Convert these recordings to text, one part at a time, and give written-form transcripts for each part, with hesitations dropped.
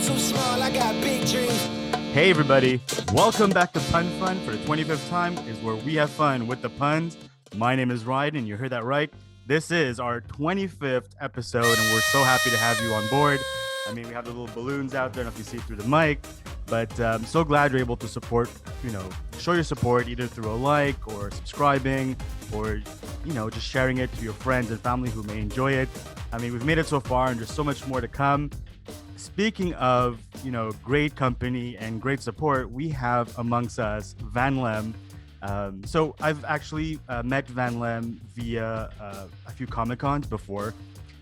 too small, I got big dreams. Hey everybody, welcome back to Pun Fun for the 25th time is where we have fun with the puns. My name is Ryan and you heard that right. This is our 25th episode and we're so happy to have you on board. I mean, we have the little balloons out there, I don't know if you see it through the mic, but I'm so glad you're able to support, show your support either through a like or subscribing or, just sharing it to your friends and family who may enjoy it. I mean, we've made it so far and there's so much more to come. Speaking of, great company and great support, we have amongst us Vanllem. So I've actually met Vanllem via a few Comic-Cons before.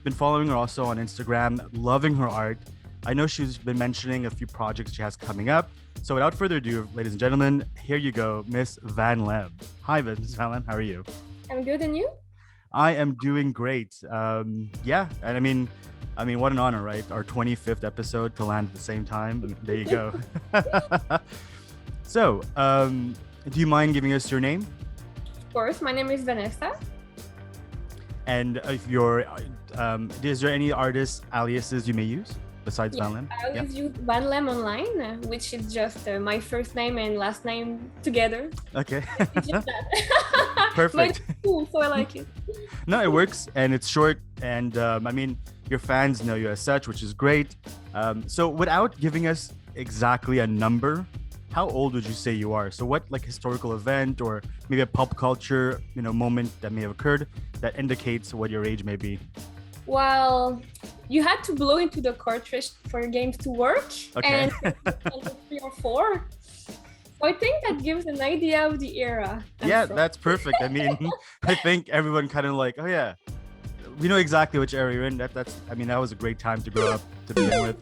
Been following her also on Instagram, loving her art. I know she's been mentioning a few projects she has coming up. So without further ado, ladies and gentlemen, here you go, Miss Vanllem. Hi, Miss Vanllem. How are you? I'm good, and you? I am doing great. Yeah, and I mean, what an honor, right? Our 25th episode to land at the same time. There you go. So, do you mind giving us your name? Of course, my name is Vanessa. And if you're, is there any artist aliases you may use besides Vanllem? I always use Vanllem online, which is just my first name and last name together. Okay. It's just that. Perfect. But it's cool, so I like it. No, it works and it's short. And your fans know you as such, which is great. So without giving us exactly a number, how old would you say you are? So what historical event or maybe a pop culture, moment that may have occurred that indicates what your age may be? Well, you had to blow into the cartridge for your games to work. Okay. And 3 or 4. So I think that gives an idea of the era. Yeah, that's perfect. I mean, I think everyone kind of oh yeah, we know exactly which era you're in. That was a great time to grow up to begin with.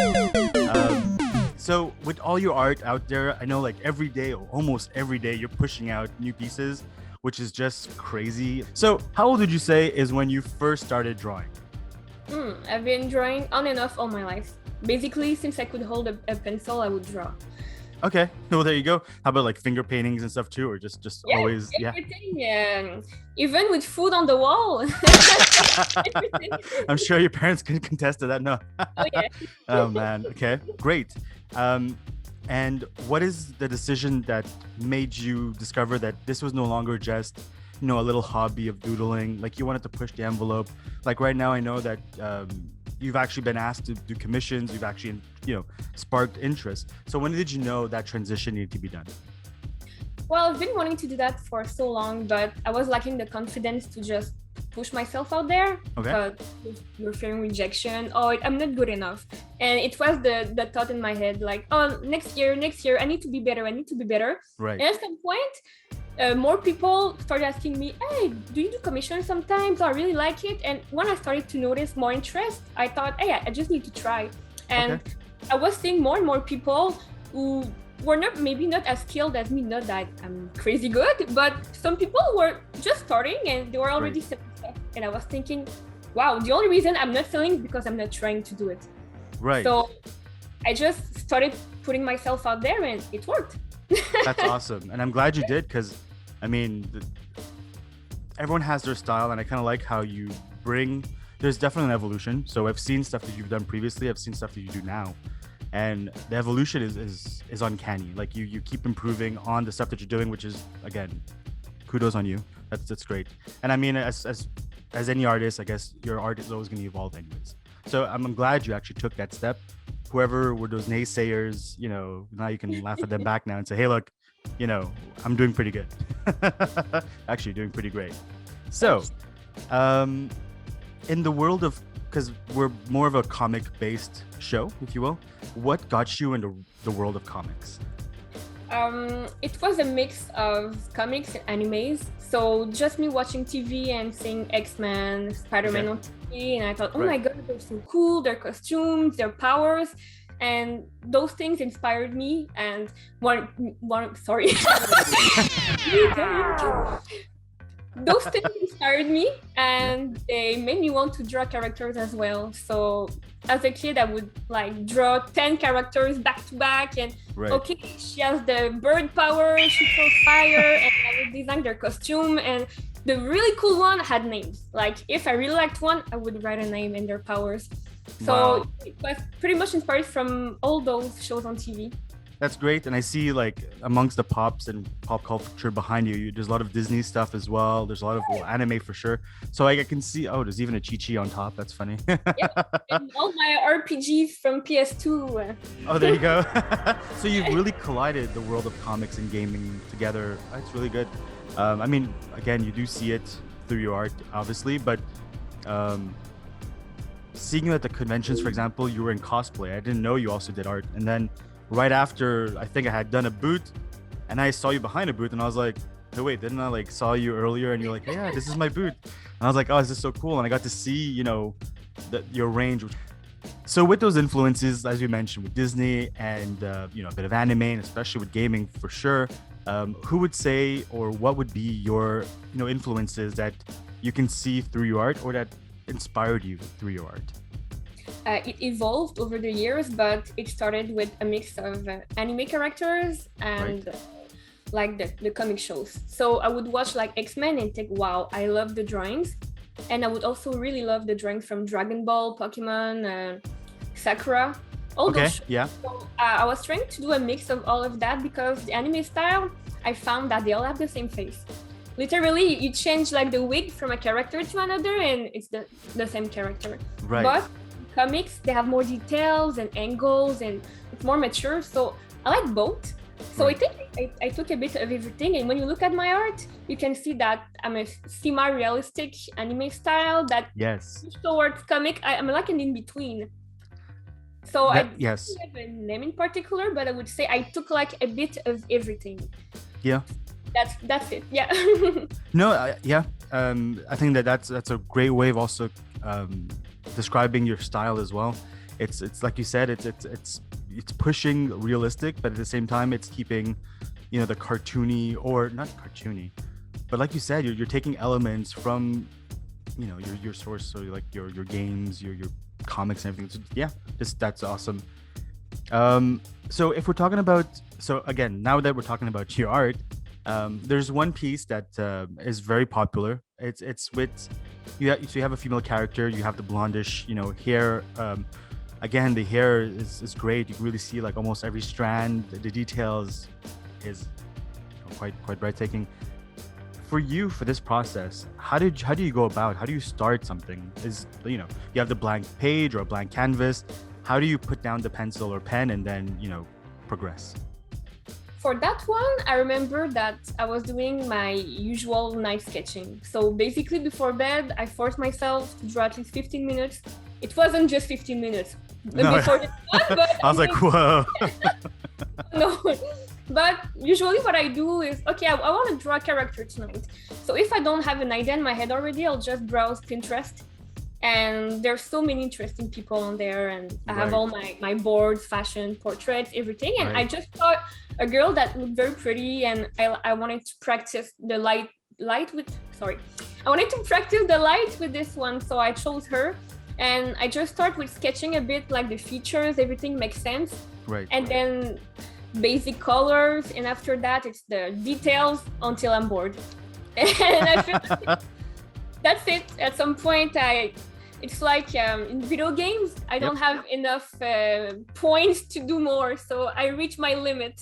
So with all your art out there, I know every day or almost every day you're pushing out new pieces, which is just crazy. So how old would you say is when you first started drawing? I've been drawing on and off all my life. Basically, since I could hold a pencil, I would draw. Okay, well there you go. How about finger paintings and stuff too, or just always? Everything, yeah. Even with food on the wall. I'm sure your parents can contest to that. No. Oh yeah. Oh man. Okay, great. And what is the decision that made you discover that this was no longer just a little hobby of doodling? You wanted to push the envelope. Right now, I know that you've actually been asked to do commissions. You've actually sparked interest. So when did you know that transition needed to be done? Well, I've been wanting to do that for so long, but I was lacking the confidence to just push myself out there. Okay. You're fearing rejection. Oh, I'm not good enough. And it was the thought in my head, next year, I need to be better. Right. And at some point, more people started asking me, hey, do you do commissions sometimes? I really like it. And when I started to notice more interest, I thought, hey, I just need to try. And okay. I was seeing more and more people who were maybe not as skilled as me, not that I'm crazy good, but some people were just starting and they were already selling stuff. And I was thinking, wow, the only reason I'm not selling is because I'm not trying to do it. Right. So I just started putting myself out there and it worked. That's awesome. And I'm glad you did because, everyone has their style and I kind of like how you there's definitely an evolution. So I've seen stuff that you've done previously. I've seen stuff that you do now. And the evolution is uncanny. You keep improving on the stuff that you're doing, which is, again, kudos on you. That's great. And as any artist, I guess your art is always going to evolve anyways. So I'm glad you actually took that step. Whoever were those naysayers, now you can laugh at them back now and say, hey, look, I'm doing pretty good. Actually doing pretty great. So, in the world of, because we're more of a comic-based show, if you will, what got you into the world of comics? It was a mix of comics and animes. So just me watching TV and seeing X-Men, Spider-Man on TV, and I thought, oh my God, they're so cool, their costumes, their powers. And those things inspired me and sorry. Those things inspired me and they made me want to draw characters as well. So as a kid, I would draw 10 characters back to back and okay, she has the bird power, she throws fire, and I would design their costume. And the really cool one had names. If I really liked one, I would write a name and their powers. So Wow. it was pretty much inspired from all those shows on TV. That's great. And I see like amongst the pops and pop culture behind you, there's a lot of Disney stuff as well. There's a lot of anime for sure. So I can see, oh, there's even a Chi-Chi on top. That's funny. And all my RPGs from PS2. Oh, there you go. So you've really collided the world of comics and gaming together. That's really good. I mean, again, you do see it through your art, obviously, but seeing you at the conventions, for example, you were in cosplay. I didn't know you also did art. And then right after, I think I had done a booth and I saw you behind a booth and I was like, hey, wait, didn't I like saw you earlier? And you're like, hey, yeah, this is my booth. And I was like, oh, this is so cool. And I got to see, you know, your range. So with those influences, as you mentioned, with Disney and, you know, a bit of anime, and especially with gaming for sure, who would say, or what would be your, you know, influences that you can see through your art or that inspired you through your art? It evolved over the years, but it started with a mix of anime characters and like the comic shows. So I would watch like X-Men and think, wow, I love the drawings. And I would also really love the drawings from Dragon Ball, Pokemon, Sakura, all those shows. Yeah. So I was trying to do a mix of all of that because the anime style, I found that they all have the same face. Literally, you change like the wig from a character to another and it's the same character. Right. But comics, they have more details and angles and it's more mature. So I like both. So I think I took a bit of everything. And when you look at my art, you can see that I'm a semi-realistic anime style that towards comic. I'm like an in-between. So I don't have a name in particular, but I would say I took like a bit of everything. Yeah. That's it. Yeah. No, I think that's a great way of also describing your style as well. It's like you said, it's pushing realistic, but at the same time, it's keeping, you know, the cartoony, or not cartoony, but like you said, you're taking elements from, you know, your source, so like your games, your comics and everything. So, yeah, that's awesome. So if we're talking about, so again, now that we're talking about your art, there's one piece that is very popular. It's with so you have a female character, you have the blondish, you know, hair. Again, the hair is great. You can really see like almost every strand. The details is quite breathtaking. For you, for this process, how do you go about? How do you start something? Is, you know, you have the blank page or a blank canvas. How do you put down the pencil or pen and then, you know, progress? For that one, I remember that I was doing my usual night sketching. So basically before bed, I forced myself to draw at least 15 minutes. It wasn't just 15 minutes. No. Before this one, but I was like, whoa. No, but usually what I do is, okay, I want to draw a character tonight. So if I don't have an idea in my head already, I'll just browse Pinterest. And there's so many interesting people on there, and I have all my boards, fashion, portraits, everything. And I just saw a girl that looked very pretty, and I wanted to practice the light with. I wanted to practice the light with this one, so I chose her. And I just start with sketching a bit, like the features, everything makes sense. And then basic colors, and after that it's the details until I'm bored. And I feel like that's it. At some point, it's like in video games, I don't have enough points to do more, so I reach my limit.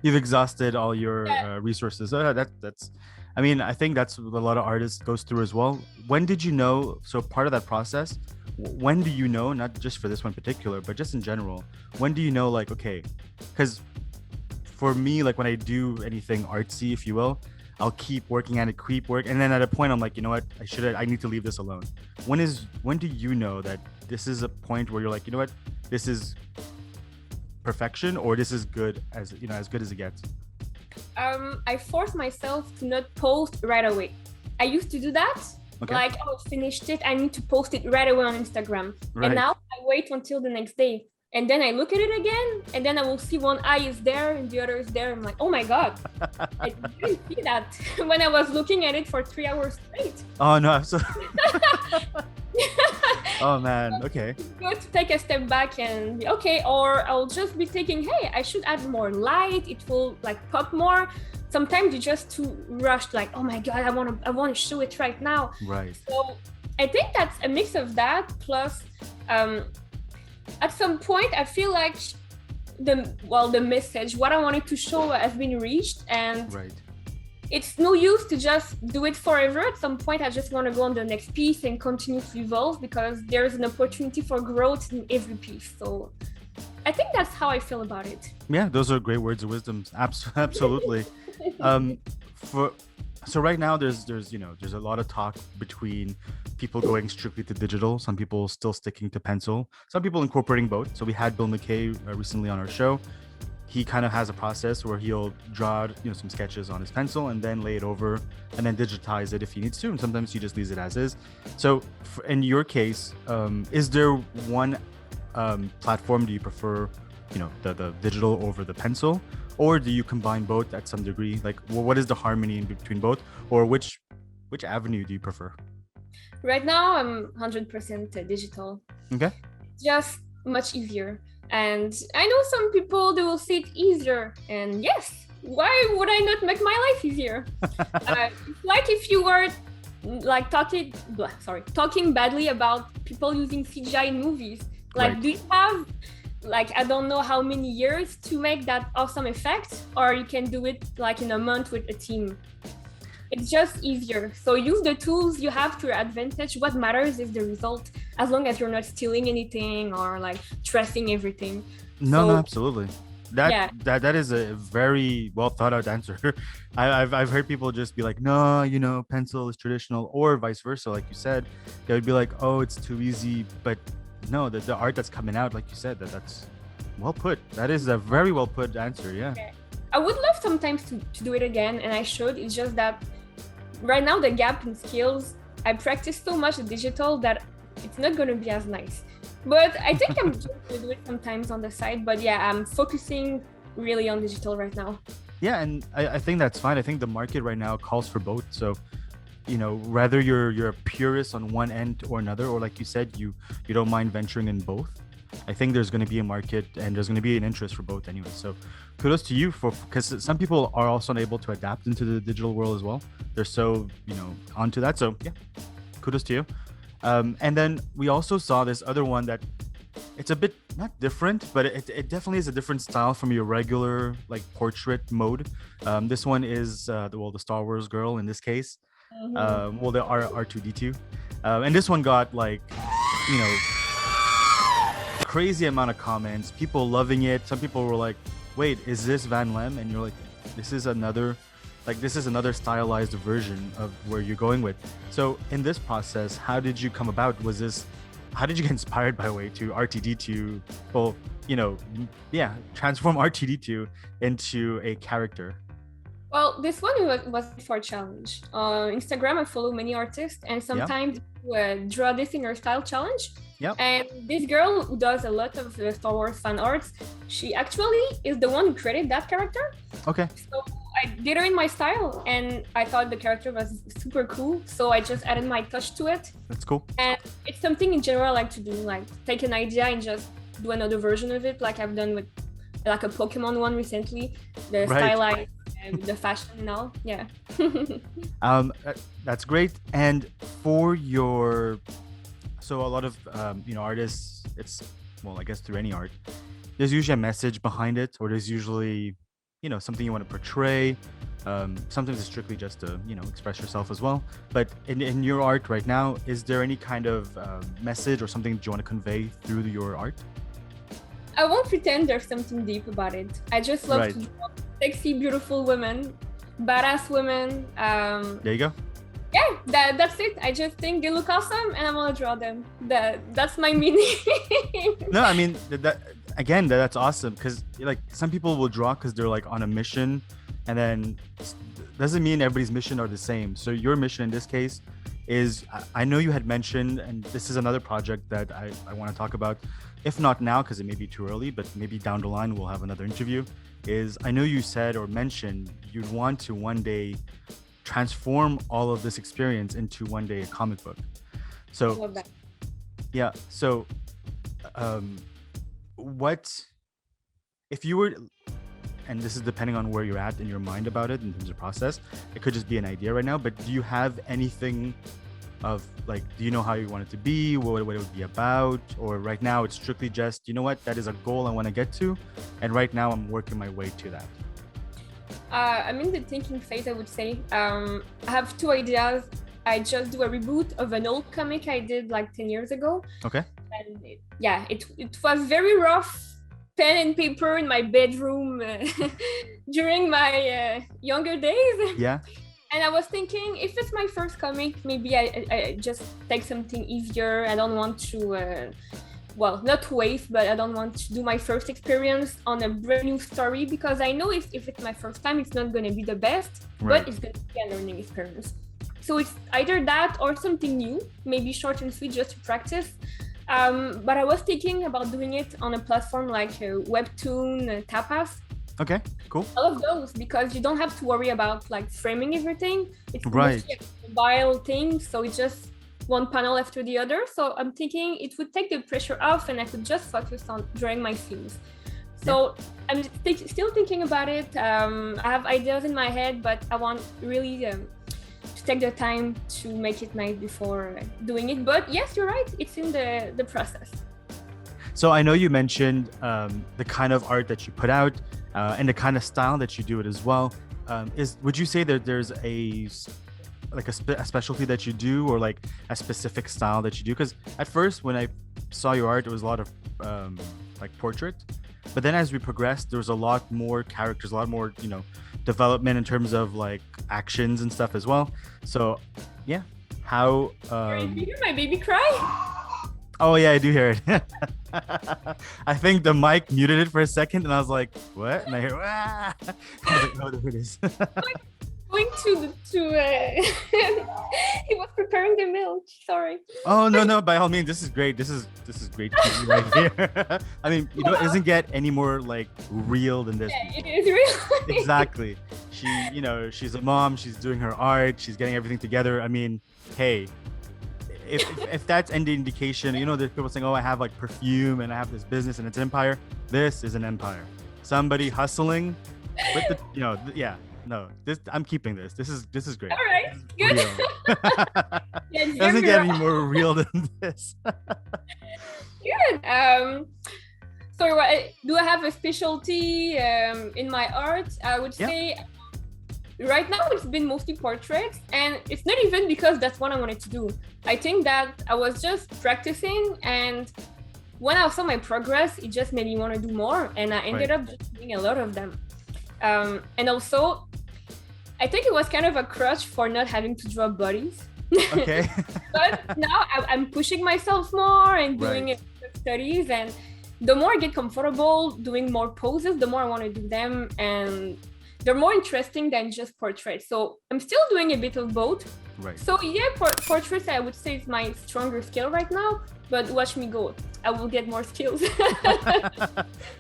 You've exhausted all your resources. That's I mean, I think that's what a lot of artists goes through as well. When did you know, so part of that process, when do you know, not just for this one particular, but just in general, when do you know, like, okay, because for me, like when I do anything artsy, if you will, I'll keep working at it, and then at a point I'm like, you know what, I need to leave this alone. When do you know that this is a point where you're like, you know what, this is perfection, or this is good, as you know, as good as it gets? I force myself to not post right away. I used to do that. Like, oh, I finished it, I need to post it right away on Instagram. And now I wait until the next day. And then I look at it again, and then I will see one eye is there and the other is there. I'm like, oh my God, I didn't see that when I was looking at it for 3 hours straight. Oh no, absolutely. Oh man, okay. It's good to take a step back and be okay, or I'll just be thinking, hey, I should add more light. It will like pop more. Sometimes you're just too rushed, like, oh my God, I want to show it right now. Right. So I think that's a mix of that plus at some point I feel like the message, what I wanted to show has been reached, and Right. it's no use to just do it forever. At some point I just want to go on the next piece and continue to evolve because there's an opportunity for growth in every piece. So I think that's how I feel about it. Yeah, those are great words of wisdom. Absolutely. So right now there's a lot of talk between people going strictly to digital, some people still sticking to pencil, some people incorporating both. So we had Bill McKay recently on our show. He kind of has a process where he'll draw some sketches on his pencil and then lay it over and then digitize it if he needs to, and sometimes he just leaves it as is. So in your case, is there one platform do you prefer, the digital over the pencil, or do you combine both at some degree? Like, what is the harmony in between both, or which avenue do you prefer? Right now I'm 100% digital. Okay. Just much easier. And I know some people, they will say it easier, and yes, why would I not make my life easier? It's like if you were like talking badly about people using CGI in movies. Like, Right. do you have like I don't know how many years to make that awesome effect, or you can do it like in a month with a team? It's just easier. So use the tools you have to your advantage. What matters is the result, as long as you're not stealing anything or like tracing everything. No, So, absolutely. That is a very well thought out answer. I've heard people just be like, no, pencil is traditional, or vice versa. Like you said, they would be like, oh, it's too easy. But no, the art that's coming out, like you said, that's well put. That is a very well put answer. Yeah. okay. I would love sometimes to do it again, and I should. It's just that right now the gap in skills, I practice so much the digital that it's not going to be as nice. But I think I'm just going to do it sometimes on the side. But yeah, I'm focusing really on digital right now. Yeah, and I think that's fine. I think the market right now calls for both. So, whether you're a purist on one end or another, or like you said, you don't mind venturing in both. I think there's going to be a market and there's going to be an interest for both anyway. So kudos to you because some people are also unable to adapt into the digital world as well. They're so, onto that. So yeah, kudos to you. And then we also saw this other one that it's a bit not different, but it definitely is a different style from your regular like portrait mode. This one is the Star Wars girl in this case. Mm-hmm. The R2D2. And this one got like, crazy amount of comments, people loving it. Some people were like, wait, is this Vanllem? And you're like, this is another stylized version of where you're going with. So in this process, how did you come about? How did you get inspired, by the way, to R2D2? Well, transform R2D2 into a character. Well, this one was for a challenge. Instagram, I follow many artists, and sometimes draw this in your style challenge. Yep. And this girl who does a lot of Star Wars fan arts, she actually is the one who created that character. Okay. So I did her in my style, and I thought the character was super cool. So I just added my touch to it. That's cool. And it's something in general I like to do, like take an idea and just do another version of it, like I've done with like a Pokemon one recently, the stylized and the fashion and all. Yeah. That's great. And for so a lot of artists, I guess through any art, there's usually a message behind it, or there's usually something you want to portray. Sometimes it's strictly just to express yourself as well. But in your art right now, is there any kind of message or something that you want to convey through your art? I won't pretend there's something deep about it. I just love to draw sexy, beautiful women, badass women. There you go. Yeah, that's it. I just think they look awesome, and I want to draw them. That's my meaning. No, I mean that's awesome, because like some people will draw because they're like on a mission, and then doesn't mean everybody's mission are the same. So your mission in this case is, I know you had mentioned, and this is another project that I want to talk about, if not now because it may be too early, but maybe down the line we'll have another interview. Is I know you said or mentioned you'd want to one day transform all of this experience into one day a comic book. So Love that. yeah, so what if you were, and this is depending on where you're at in your mind about it in terms of process, it could just be an idea right now, but do you have anything of like, do you know how you want it to be, what it would be about, or right now it's strictly just, you know what, that is a goal I want to get to, and right now I'm working my way to that? I'm in the thinking phase, I would say. I have two ideas. I just do a reboot of an old comic I did like 10 years ago. Okay. And it was very rough, pen and paper in my bedroom during my younger days. Yeah. And I was thinking, if it's my first comic, maybe I just take something easier. I don't want to, not waste, but I don't want to do my first experience on a brand new story, because I know if it's my first time, it's not going to be the best, Right. but it's going to be a learning experience. So it's either that or something new, maybe short and sweet just to practice. But I was thinking about doing it on a platform like Webtoon, Tapas. Okay, cool. All of those, because you don't have to worry about like framing everything. It's Right. mostly a mobile thing, so it's just one panel after the other. So I'm thinking it would take the pressure off and I could just focus on drawing my scenes. So I'm still thinking about it. I have ideas in my head, but I want really to take the time to make it nice before doing it. But yes, you're right. It's in the process. So I know you mentioned the kind of art that you put out and the kind of style that you do it as well. Would you say that there's a specialty that you do, or like a specific style that you do? Because at first when I saw your art, it was a lot of like portrait, but then as we progressed, there was a lot more characters, a lot more, you know, development in terms of like actions and stuff as well. So yeah, how Did you hear my baby cry? oh yeah, I do hear it. I think the mic muted it for a second and I was like, what? And I hear I was like, oh, there it is. Going he was preparing the milk. Sorry. Oh no, by all means, this is great. This is great TV right here. I mean, you know, it doesn't get any more like real than this. Yeah, it is real. Exactly. She, you know, she's a mom, she's doing her art, she's getting everything together. I mean, hey, if that's any indication, you know, there's people saying, oh, I have like perfume and I have this business and it's an empire. This is an empire. Somebody hustling with the, you know, no, I'm keeping this. This is great. All right, good. Yeah, it doesn't get any more real than this. Good. So do I have a specialty in my art? I would say right now it's been mostly portraits, and it's not even because that's what I wanted to do. I think that I was just practicing, and when I saw my progress, it just made me want to do more, and I ended up just doing a lot of them. And also, I think it was kind of a crutch for not having to draw bodies. Okay. But now I'm pushing myself more and doing studies, and the more I get comfortable doing more poses, the more I want to do them, and they're more interesting than just portraits. So I'm still doing a bit of both. Right. So yeah, portraits I would say is my stronger skill right now, but watch me go. I will get more skills.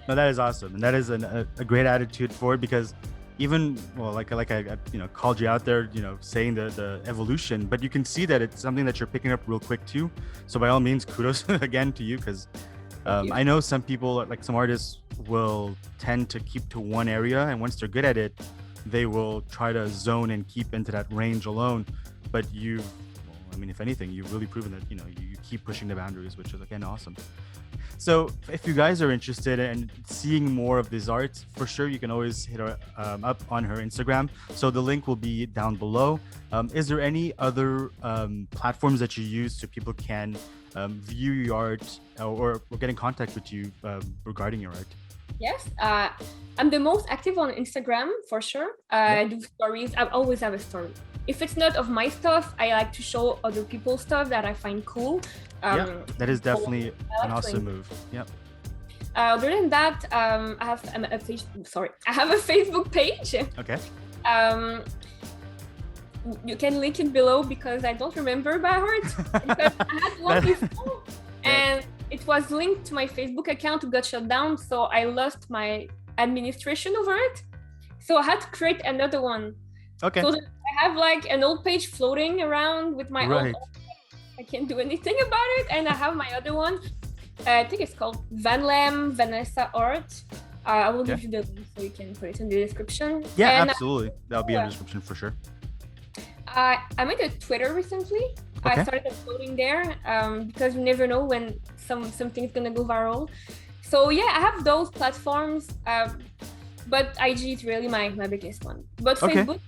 No, that is awesome, and that is a great attitude for it, because even, well, like I you know, called you out there, you know, saying the evolution, but you can see that it's something that you're picking up real quick too. So by all means, kudos again to you, because I know some people, like some artists, will tend to keep to one area, and once they're good at it, they will try to zone and keep into that range alone. But I mean, if anything, you've really proven that, you know, you keep pushing the boundaries, which is again awesome. So if you guys are interested in seeing more of these arts, for sure you can always hit her up on her Instagram. So the link will be down below. Is there any other platforms that you use so people can view your art or get in contact with you regarding your art? Yes, I'm the most active on Instagram for sure. I do stories. I always have a story. If it's not of my stuff, I like to show other people's stuff that I find cool. That is definitely an awesome move. Yep. Other than that, I have a Facebook page. Okay. You can link it below because I don't remember by heart. Because I had one before, and it was linked to my Facebook account, got shut down, so I lost my administration over it. So I had to create another one. Okay. So I have like an old page floating around with my old. I can't do anything about it, and I have my other one. I think it's called Vanllem Vanessa Art. I will give you the link so you can put it in the description. Yeah, and absolutely. That'll be in the description for sure. I made a Twitter recently. I started uploading there because you never know when something's gonna go viral. So yeah, I have those platforms, but IG is really my biggest one. But Facebook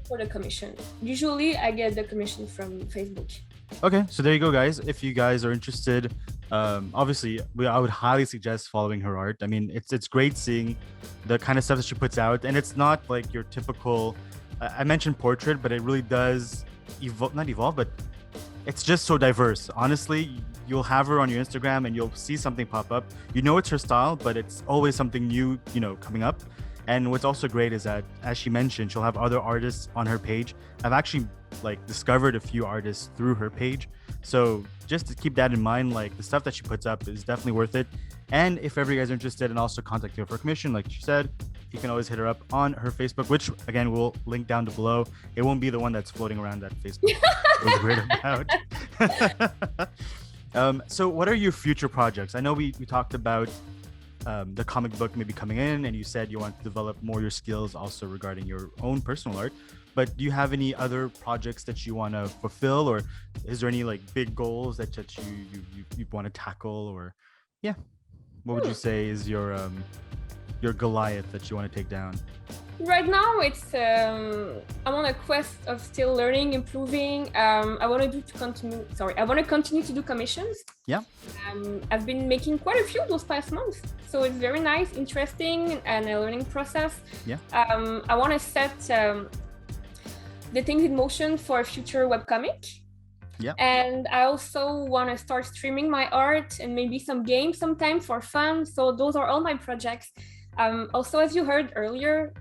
for the commission. Usually I get the commission from Facebook. Okay, so there you go, guys. If you guys are interested, obviously I would highly suggest following her art. I mean, it's great seeing the kind of stuff that she puts out, and it's not like your typical I mentioned portrait, but it really does not evolve, but it's just so diverse. Honestly, you'll have her on your Instagram and you'll see something pop up. You know it's her style, but it's always something new, coming up. And what's also great is that, as she mentioned, she'll have other artists on her page. I've actually discovered a few artists through her page. So just to keep that in mind, the stuff that she puts up is definitely worth it. And if ever you guys are interested in also contacting her for commission, like she said, you can always hit her up on her Facebook, which again, we'll link down below. It won't be the one that's floating around that Facebook. Was weird about. So what are your future projects? I know we talked about the comic book maybe coming in, and you said you want to develop more your skills also regarding your own personal art. But do you have any other projects that you want to fulfill, or is there any big goals that you want to tackle, or what would you say is your Goliath that you want to take down? Right now, it's I'm on a quest of still learning, improving. I want to continue to do commissions. Yeah. I've been making quite a few those past months, so it's very nice, interesting, and a learning process. Yeah. I want to set the things in motion for a future webcomic. Yeah. And I also want to start streaming my art and maybe some games sometime for fun. So those are all my projects. Also, as you heard earlier,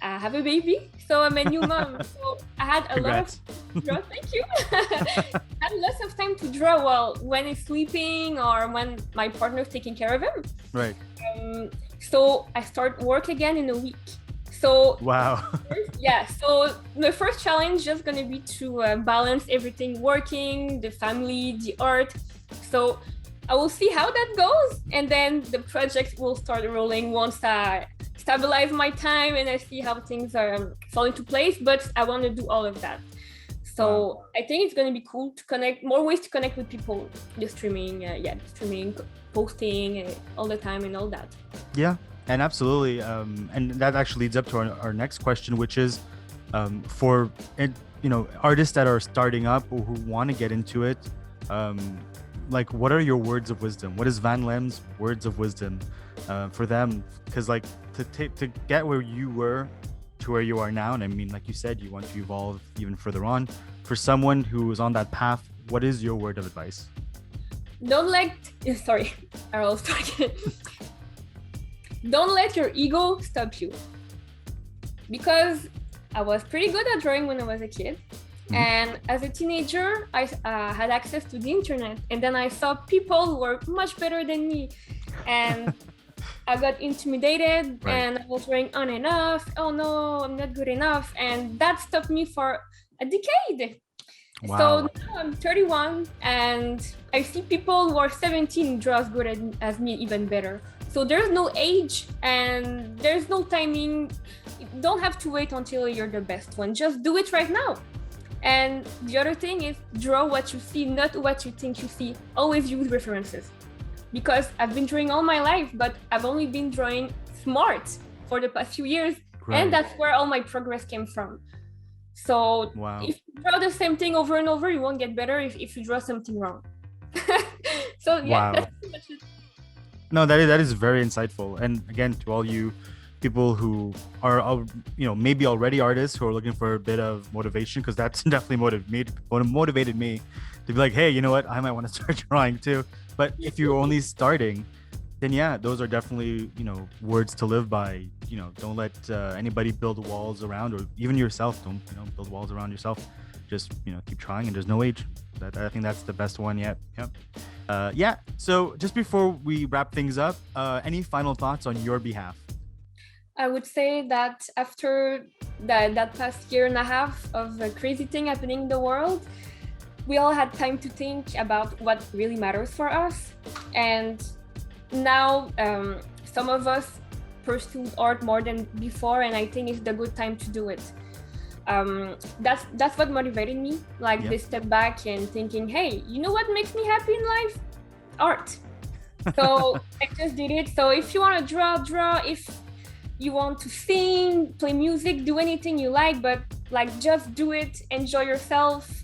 I have a baby, so I'm a new mom. So I had a Congrats. lot of draw. Thank you. I had lots of time to draw when he's sleeping or when my partner's taking care of him. Right. So I start work again in a week. So wow. So the first challenge is going to be to balance everything, working, the family, the art. So I will see how that goes, and then the project will start rolling once I stabilize my time and I see how things are fall into place. But I want to do all of that. So I think it's going to be cool to connect, more ways to connect with people, the streaming, posting all the time and all that. Yeah, and absolutely. And that actually leads up to our next question, which is for artists that are starting up or who want to get into it. What are your words of wisdom? What is Vannlem's words of wisdom for them? Because to get where you were to where you are now, and I mean, like you said, you want to evolve even further on. For someone who is on that path, what is your word of advice? Don't let your ego stop you. Because I was pretty good at drawing when I was a kid. And as a teenager, I had access to the internet, and then I saw people who were much better than me, and I got intimidated. Right. And I was drawing on and off. Oh no, I'm not good enough, and that stopped me for a decade. Wow. So now I'm 31, and I see people who are 17 draw as good as me, even better. So there's no age and there's no timing. You don't have to wait until you're the best one. Just do it right now. And the other thing is draw what you see, not what you think you see. Always use references. Because I've been drawing all my life, but I've only been drawing smart for the past few years. Right. And that's where all my progress came from. So if you draw the same thing over and over, you won't get better if you draw something wrong. So that's pretty much it. No, that is very insightful. And again, to all you people who are maybe already artists who are looking for a bit of motivation, because that's definitely motivated me to be like, hey, you know what, I might want to start drawing too. But if you're only starting, then those are definitely words to live by. Don't let anybody build walls around, or even yourself. Don't build walls around yourself. Just keep trying, and there's no age. I think that's the best one yet. Yep. So just before we wrap things up, any final thoughts on your behalf? I would say that after that past year and a half of a crazy thing happening in the world, we all had time to think about what really matters for us. And now some of us pursued art more than before, and I think it's the good time to do it. that's what motivated me. Like Yeah. this step back and thinking, hey, you know what makes me happy in life? Art. So I just did it. So if you want to draw. If you want to sing, play music, do anything you like, but like just do it, enjoy yourself.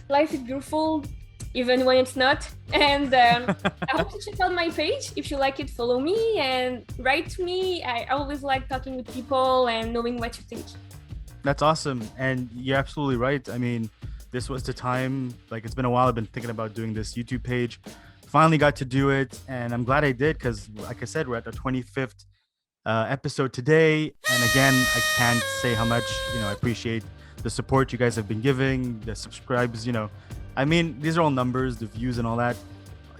Life is beautiful, even when it's not. And I hope you check out my page. If you like it, follow me and write to me. I always like talking with people and knowing what you think. That's awesome. And you're absolutely right. I mean, this was the time, like it's been a while. I've been thinking about doing this YouTube page. Finally got to do it. And I'm glad I did because, like I said, we're at the 25th episode today. And again, I can't say how much, I appreciate the support you guys have been giving, the subscribes, I mean, these are all numbers, the views and all that.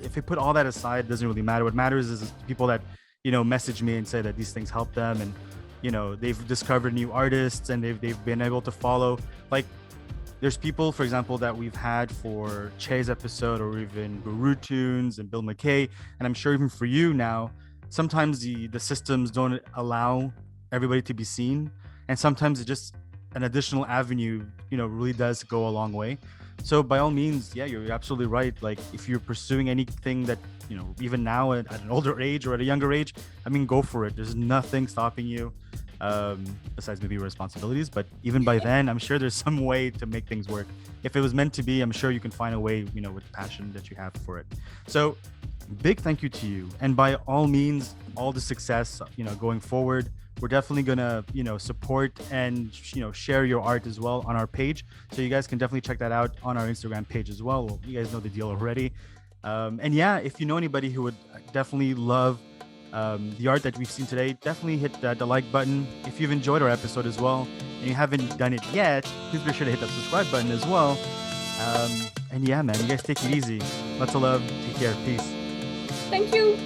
If we put all that aside, it doesn't really matter. What matters is people that, message me and say that these things help them and, they've discovered new artists and they've been able to follow. Like, there's people, for example, that we've had for Che's episode or even Guru Tunes and Bill McKay. And I'm sure even for you now, sometimes the systems don't allow everybody to be seen. And sometimes it just an additional avenue, really does go a long way. So by all means, yeah, you're absolutely right. Like if you're pursuing anything that, even now at an older age or at a younger age, I mean, go for it. There's nothing stopping you besides maybe responsibilities. But even by then, I'm sure there's some way to make things work. If it was meant to be, I'm sure you can find a way, with the passion that you have for it. So big thank you to you. And by all means, all the success, going forward. We're definitely gonna, support and, share your art as well on our page. So you guys can definitely check that out on our Instagram page as well. Well, you guys know the deal already. And yeah, if you know anybody who would definitely love the art that we've seen today, definitely hit the like button. If you've enjoyed our episode as well and you haven't done it yet, please be sure to hit that subscribe button as well. And yeah, man, you guys take it easy. Lots of love. Take care. Peace. Thank you.